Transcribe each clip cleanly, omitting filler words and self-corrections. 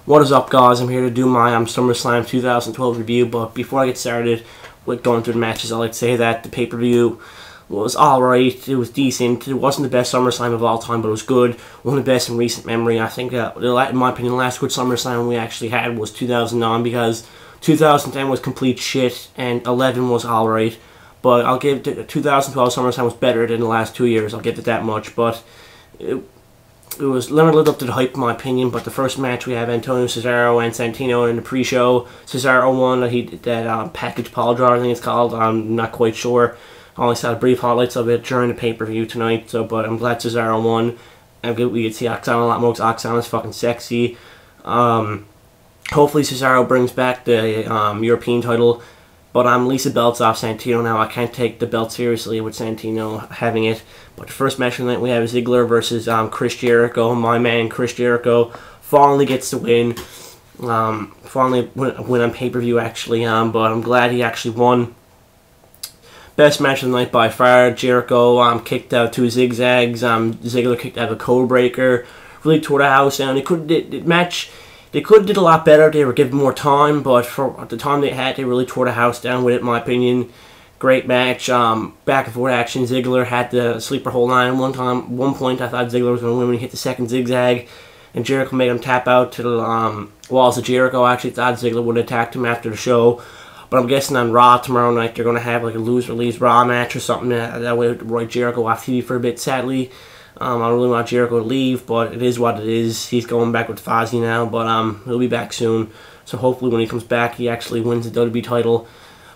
What is up, guys? I'm here to do my SummerSlam 2012 review, but before I get started with going through the matches, I'd like to say that the pay-per-view was alright, it was decent, it wasn't the best SummerSlam of all time, but it was good, one of the best in recent memory. I think, in my opinion, the last good SummerSlam we actually had was 2009, because 2010 was complete shit, and 11 was alright, but I'll give the 2012 SummerSlam was better than the last 2 years, I'll give it that much, but it was lived up to the hype, in my opinion. But the first match, we have Antonio Cesaro and Santino in the pre-show. Cesaro won that package Paul Draw, I think it's called. I'm not quite sure. I only saw brief highlights of it during the pay-per-view tonight. But I'm glad Cesaro won. We could see Oksana a lot more, because Oksana's fucking sexy. Hopefully Cesaro brings back the European title. But I'm Lisa belts off Santino now. I can't take the belt seriously with Santino having it. But the first match of the night, we have Ziggler versus Chris Jericho. My man, Chris Jericho, finally gets the win. Finally win on pay-per-view, actually. But I'm glad he actually won. Best match of the night by far. Jericho kicked out 2 zigzags. Ziggler kicked out a code breaker. Really tore the house down. They could have did a lot better. They were given more time, but for the time they had, they really tore the house down with it, in my opinion. Great match. Back and forth action. Ziggler had the sleeper hold on. One point, I thought Ziggler was going to win when he hit the second zigzag, and Jericho made him tap out to the walls of Jericho. I actually thought Ziggler would have attacked him after the show, but I'm guessing on Raw tomorrow night they're going to have like a lose or leave Raw match or something. That way, Roy Jericho off TV for a bit. Sadly, I don't really want Jericho to leave, but it is what it is. He's going back with Fozzy now, but he'll be back soon. So hopefully when he comes back, he actually wins the WWE title.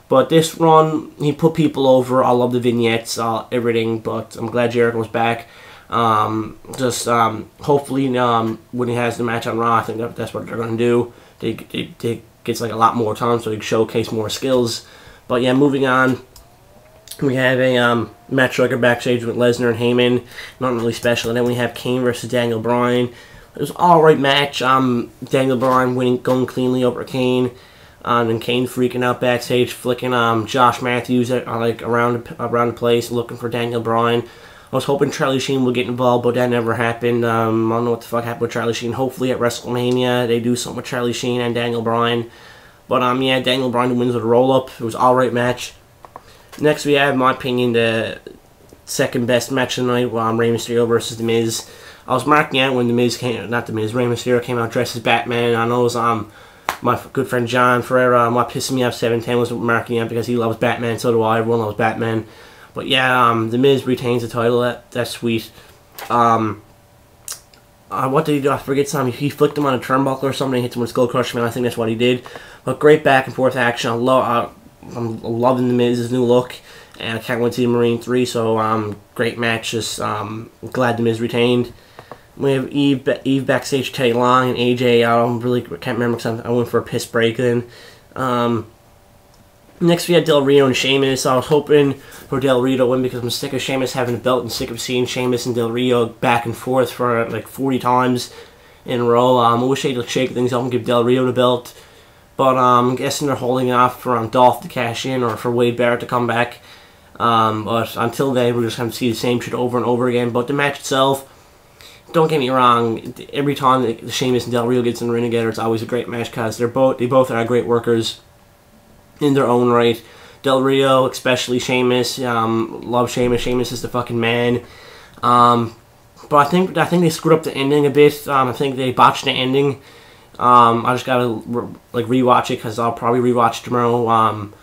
But this run, he put people over. I love the vignettes, everything, but I'm glad Jericho's back. Hopefully when he has the match on Raw, I think that's what they're going to do. They gets like a lot more time so he can showcase more skills. But yeah, moving on. We have a match record backstage with Lesnar and Heyman. Nothing really special. And then we have Kane versus Daniel Bryan. It was an alright match. Daniel Bryan going cleanly over Kane. And Kane freaking out backstage, flicking Josh Matthews around the place, looking for Daniel Bryan. I was hoping Charlie Sheen would get involved, but that never happened. I don't know what the fuck happened with Charlie Sheen. Hopefully at WrestleMania they do something with Charlie Sheen and Daniel Bryan. But yeah, Daniel Bryan wins with a roll-up. It was an alright match. Next we have, in my opinion, the second best match of the night, Rey Mysterio versus The Miz. I was marking out when Rey Mysterio came out dressed as Batman. I know it was my good friend John Ferreira. What pissed me off 710 was marking out because he loves Batman, so do I. Everyone loves Batman. But yeah, The Miz retains the title. That's sweet. What did he do? I forget something. He flicked him on a turnbuckle or something and hit him with Skull Crusher. I think that's what he did. But great back and forth action. I'm loving The Miz's new look, and I can't wait to see Marine 3, so great match. Just glad The Miz retained. We have Eve backstage, Teddy Long, and AJ. Can't remember because I went for a piss break then. Next we had Del Rio and Sheamus. I was hoping for Del Rio to win because I'm sick of Sheamus having a belt and sick of seeing Sheamus and Del Rio back and forth for like 40 times in a row. I wish they'd shake things up and give Del Rio the belt. But I'm guessing they're holding off for Dolph to cash in or for Wade Barrett to come back. But until then, we're just going to see the same shit over and over again. But the match itself, don't get me wrong, every time the Sheamus and Del Rio gets in the ring together, it's always a great match because they both are great workers in their own right. Del Rio, especially Sheamus, love Sheamus. Sheamus is the fucking man. But I think they screwed up the ending a bit. I think they botched the ending. I just gotta rewatch it because I'll probably rewatch it tomorrow. When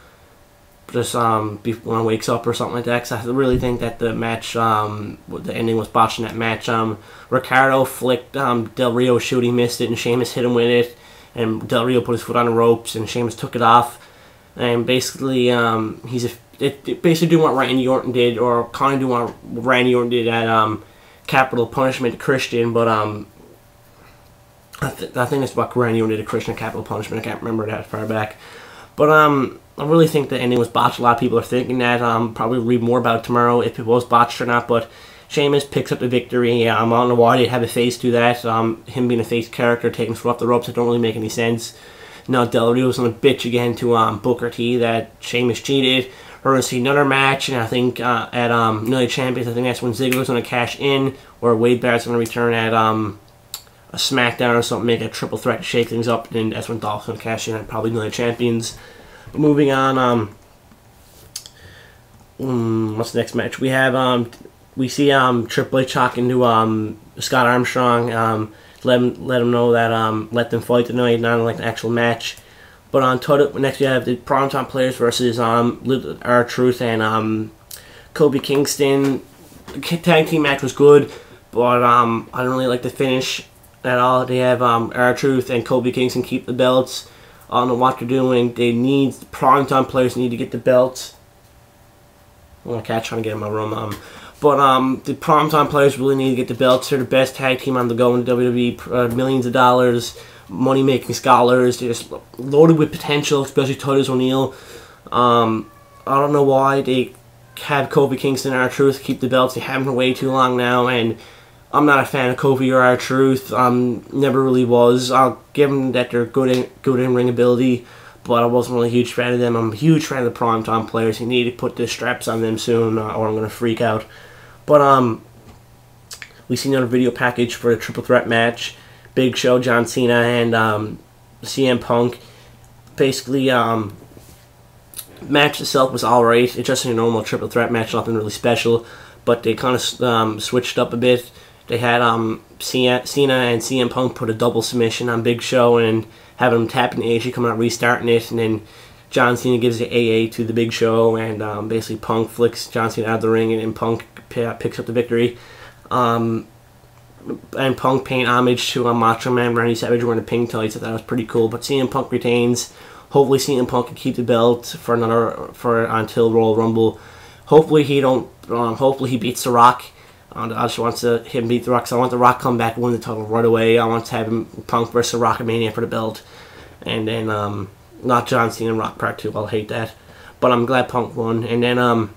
I wakes up or something like that. Because I really think that the match, the ending was botched in that match. Ricardo flicked Del Rio shoot, he missed it, and Sheamus hit him with it. And Del Rio put his foot on the ropes, and Sheamus took it off. And basically, basically doing what Randy Orton did, or kind of doing what Randy Orton did at Capital Punishment to Christian, but I think that's what Randy Orton did to Christian at Capital Punishment. I can't remember that far back. But I really think the ending was botched. A lot of people are thinking that. Probably read more about it tomorrow if it was botched or not. But Sheamus picks up the victory. I don't know why they'd have a face do that. Him being a face character, taking foot off the ropes, it don't really make any sense. Now Del Rio's gonna bitch again to Booker T that Sheamus cheated. We're gonna see another match, and I think at Night of Champions, I think that's when Ziggler's gonna cash in, or Wade Barrett's gonna return at a SmackDown or something, make a triple threat to shake things up, and that's when Dolph's going to cash in and probably be the champions. But moving on, what's the next match? We have we see Triple H talking to Scott Armstrong, let him know that let them fight tonight, not like an actual match. But on next we have the Primetime Players versus R-Truth and Kofi Kingston. The tag team match was good, but I don't really like the finish at all. They have R-Truth and Kofi Kingston keep the belts. I don't know what they're doing. The Primetime Players need to get the belts. I'm trying to get in my room. But the Primetime Players really need to get the belts. They're the best tag team on the go in WWE. Millions of dollars, money-making scholars. They're just loaded with potential, especially Titus O'Neil. I don't know why they have Kofi Kingston and R-Truth keep the belts. They haven't for way too long now, and I'm not a fan of Kofi or R-Truth. Never really was. I'll give them that they're good in ring ability, but I wasn't really a huge fan of them. I'm a huge fan of the Primetime Players. You need to put the straps on them soon, or I'm going to freak out. But we see another video package for a triple threat match. Big Show, John Cena, and CM Punk. Basically, match itself was alright. It's just a normal triple threat match, nothing really special. But they kind of switched up a bit. They had Cena and CM Punk put a double submission on Big Show and have him tapping the AJ, coming out restarting it, and then John Cena gives the AA to the Big Show, and basically Punk flicks John Cena out of the ring, and Punk picks up the victory. And Punk paying homage to Macho Man Randy Savage wearing the pink tights. I thought that was pretty cool. But CM Punk retains. Hopefully CM Punk can keep the belt until Royal Rumble. Hopefully he don't. Hopefully he beats The Rock. I just want him beat The Rock. So I want The Rock come back and win the title right away. I want to have him Punk versus The Rock at Mania for the belt, and then not John Cena and Rock Part 2. I'll hate that. But I'm glad Punk won. And then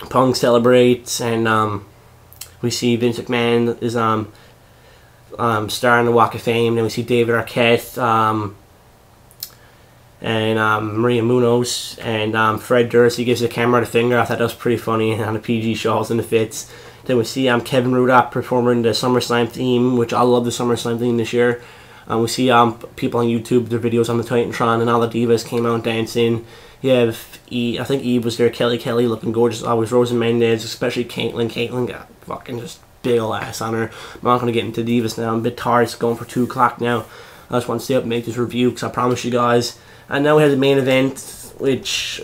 Punk celebrates, and we see Vince McMahon is starring the Walk of Fame. Then we see David Arquette, and Maria Munoz, and Fred Durst. He gives the camera the finger. I thought that was pretty funny on the PG shows and the fits. Then we see Kevin Rudolph performing the SummerSlam theme, which I love the SummerSlam theme this year. We see people on YouTube, their videos on the Titantron, and all the divas came out dancing. You have I think Eve was there, Kelly looking gorgeous. Always Rosa Mendez, especially Caitlyn. Caitlyn got fucking just big ol' ass on her. I'm not going to get into divas now. I'm a bit tired. It's going for 2 o'clock now. I just want to stay up and make this review because I promised you guys. And now we have the main event, which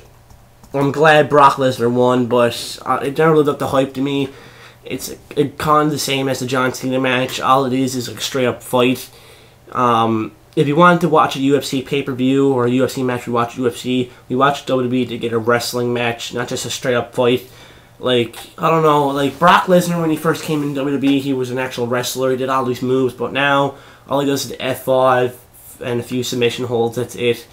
I'm glad Brock Lesnar won, but it never lived up to hype to me. It's kind of the same as the John Cena match. All it is a straight up fight. If you wanted to watch a UFC pay-per-view or a UFC match, we watch UFC. We watch WWE to get a wrestling match, not just a straight up fight. Like, I don't know, like Brock Lesnar when he first came in WWE, he was an actual wrestler. He did all these moves, but now all he does is the F5 and a few submission holds. That's it.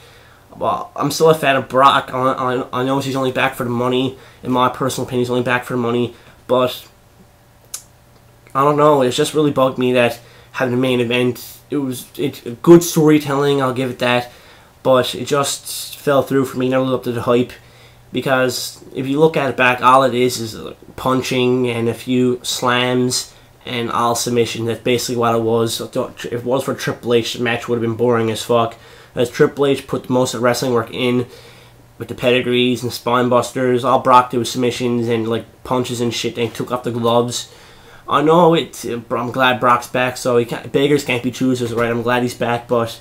Well, I'm still a fan of Brock. I know he's only back for the money. In my personal opinion, he's only back for the money. But I don't know. It's just really bugged me that having the main event, it's good storytelling. I'll give it that. But it just fell through for me. Never lived up to the hype. Because if you look at it back, all it is punching and a few slams and all submission. That's basically what it was. If it was for Triple H, the match would have been boring as fuck. As Triple H put most of the wrestling work in with the pedigrees and spine busters. All Brock did was submissions and like punches and shit. They took off the gloves. I know I'm glad Brock's back. So beggars can't be choosers, right? I'm glad he's back, but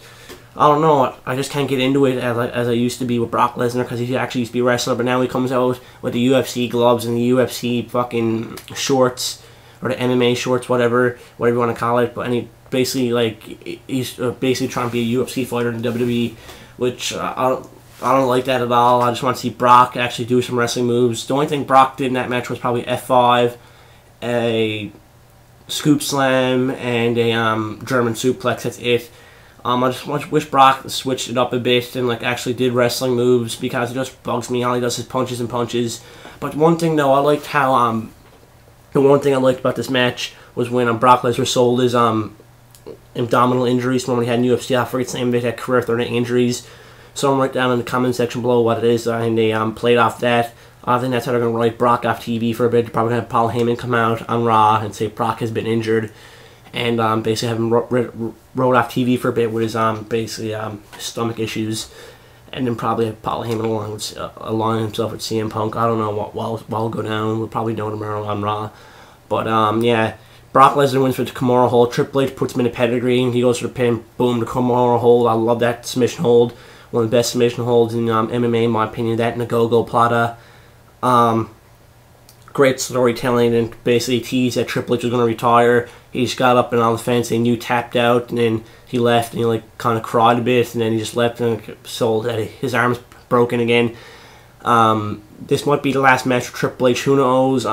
I don't know. I just can't get into it as I used to be with Brock Lesnar because he actually used to be a wrestler. But now he comes out with the UFC gloves and the UFC fucking shorts or the MMA shorts, whatever you want to call it. But he basically he's basically trying to be a UFC fighter in WWE, which I don't like that at all. I just want to see Brock actually do some wrestling moves. The only thing Brock did in that match was probably F5, a scoop slam, and a German suplex. That's it. I just wish Brock switched it up a bit and actually did wrestling moves because it just bugs me. All he does is punches and punches. But one thing though, I liked how the one thing I liked about this match was when Brock Lesnar sold his abdominal injuries from when he had in UFC. I forget his name, but he had career-threatening injuries. Someone write down in the comment section below what it is, and they played off that. I think that's how they're going to write Brock off TV for a bit. They're probably going to have Paul Heyman come out on Raw and say Brock has been injured. and basically have him wrote off TV for a bit with his basically stomach issues, and then probably have Paul Heyman align himself with CM Punk. I don't know what will go down. We'll probably know tomorrow on Raw, but yeah. Brock Lesnar wins for the Kimura hold. Triple H puts him in a pedigree. He goes for the pin. Boom, the Kimura hold. I love that submission hold. One of the best submission holds in MMA, in my opinion. That and the Go-Go Plata. Great storytelling, and basically teased that Triple H was going to retire. He just got up and on the fence and you tapped out, and then he left and he like kind of cried a bit, and then he just left and sold that his arm's broken again. This might be the last match for Triple H. Who knows?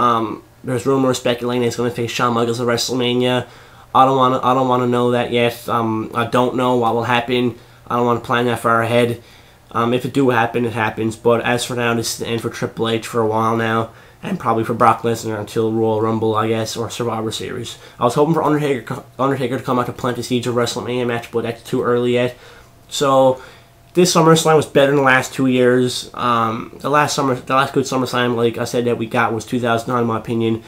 There's rumors speculating he's going to face Shawn Michaels at WrestleMania. I don't want to know that yet. I don't know what will happen. I don't want to plan that far ahead. If it do happen, it happens. But as for now, this is the end for Triple H for a while now, and probably for Brock Lesnar until Royal Rumble, I guess, or Survivor Series. I was hoping for Undertaker to come out to plant the seeds of WrestleMania match, but that's too early yet. So this SummerSlam was better than the last 2 years. The last good SummerSlam, like I said, that we got was 2009, in my opinion.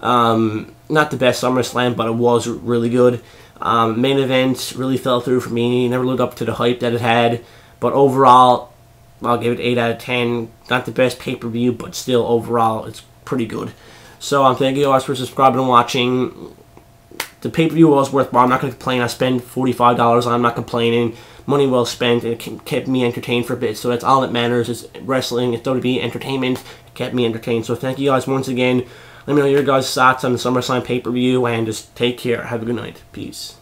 Not the best SummerSlam, but it was really good. Main event really fell through for me. Never lived up to the hype that it had. But overall, I'll give it 8 out of 10. Not the best pay-per-view, but still, overall, it's pretty good. So thank you guys for subscribing and watching. The pay-per-view was worthwhile. I'm not going to complain. I spent $45. I'm not complaining. Money well spent. It kept me entertained for a bit. So that's all that matters. It's wrestling. It's WWE entertainment. It kept me entertained. So thank you guys once again. Let me know your guys' thoughts on the SummerSlam pay-per-view. And just take care. Have a good night. Peace.